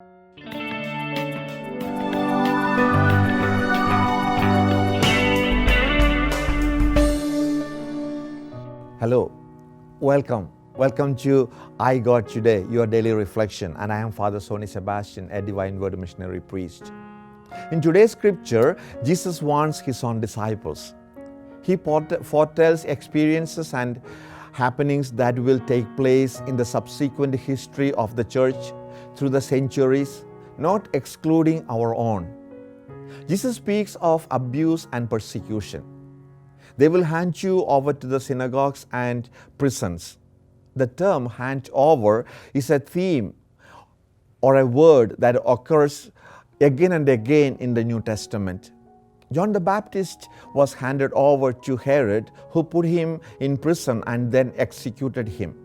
Hello, welcome to I God Today, your daily reflection, and I am Father Sonny Sebastian, a Divine Word missionary priest. In today's scripture, Jesus warns his own disciples. He foretells experiences and happenings that will take place in the subsequent history of the church through the centuries, not excluding our own. Jesus speaks of abuse and persecution. They will hand you over to the synagogues and prisons. The term hand over is a theme or a word that occurs again and again in the New Testament. John the Baptist was handed over to Herod, who put him in prison and then executed him.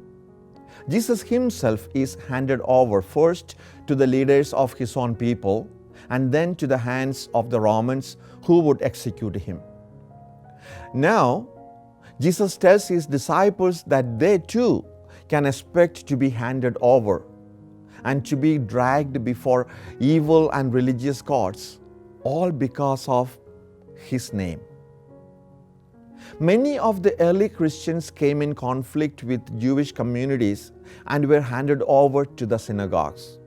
Jesus himself is handed over first to the leaders of his own people and then to the hands of the Romans who would execute him. Now, Jesus tells his disciples that they too can expect to be handed over and to be dragged before evil and religious courts, all because of his name. Many of the early Christians came in conflict with Jewish communities and were handed over to the synagogues.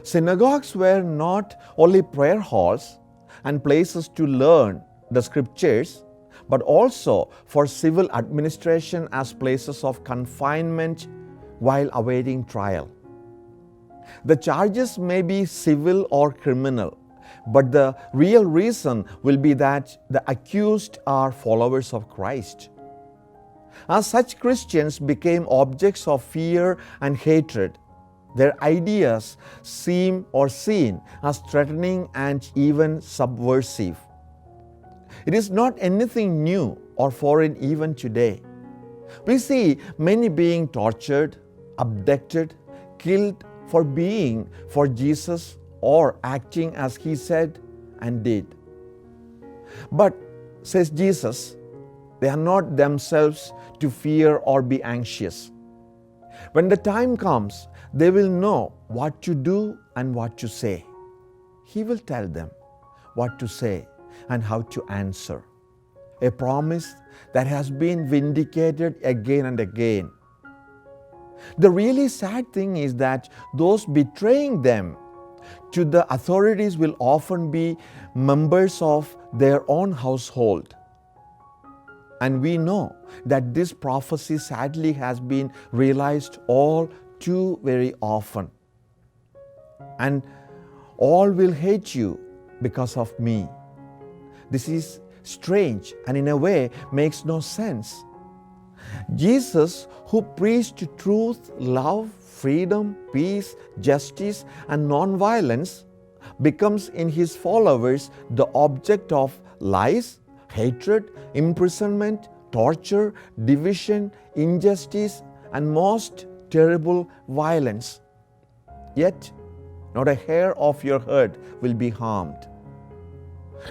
Synagogues were not only prayer halls and places to learn the scriptures, but also for civil administration as places of confinement while awaiting trial. The charges may be civil or criminal, but the real reason will be that the accused are followers of Christ. As such, Christians became objects of fear and hatred. Their ideas seem or seen as threatening and even subversive. It is not anything new or foreign even today. We see many being tortured, abducted, killed for being for Jesus or acting as he said and did. But, says Jesus, they are not themselves to fear or be anxious. When the time comes, they will know what to do and what to say. He will tell them what to say and how to answer. A promise that has been vindicated again and again. The really sad thing is that those betraying them to the authorities will often be members of their own household. And we know that this prophecy sadly has been realized all too very often. And all will hate you because of me. This is strange and in a way makes no sense. Jesus, who preached truth, love, freedom, peace, justice, and non-violence, becomes in his followers the object of lies, hatred, imprisonment, torture, division, injustice, and most terrible violence. Yet, not a hair of your head will be harmed.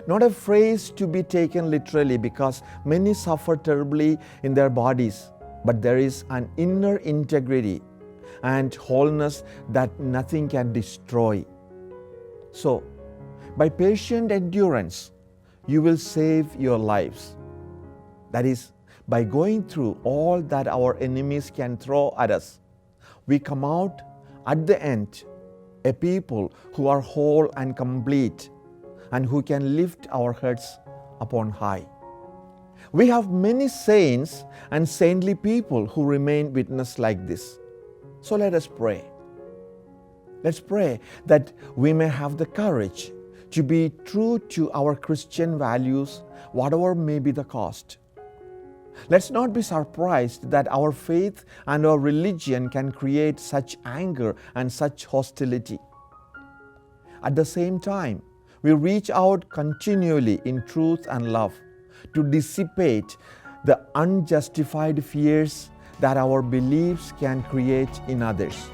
Not a phrase to be taken literally, because many suffer terribly in their bodies, but there is an inner integrity and wholeness that nothing can destroy. So, by patient endurance, you will save your lives. That is, by going through all that our enemies can throw at us, we come out at the end a people who are whole and complete, and who can lift our heads upon high. We have many saints and saintly people who remain witness like this. So let us pray. Let's pray that we may have the courage to be true to our Christian values, whatever may be the cost. Let's not be surprised that our faith and our religion can create such anger and such hostility. At the same time, we reach out continually in truth and love to dissipate the unjustified fears that our beliefs can create in others.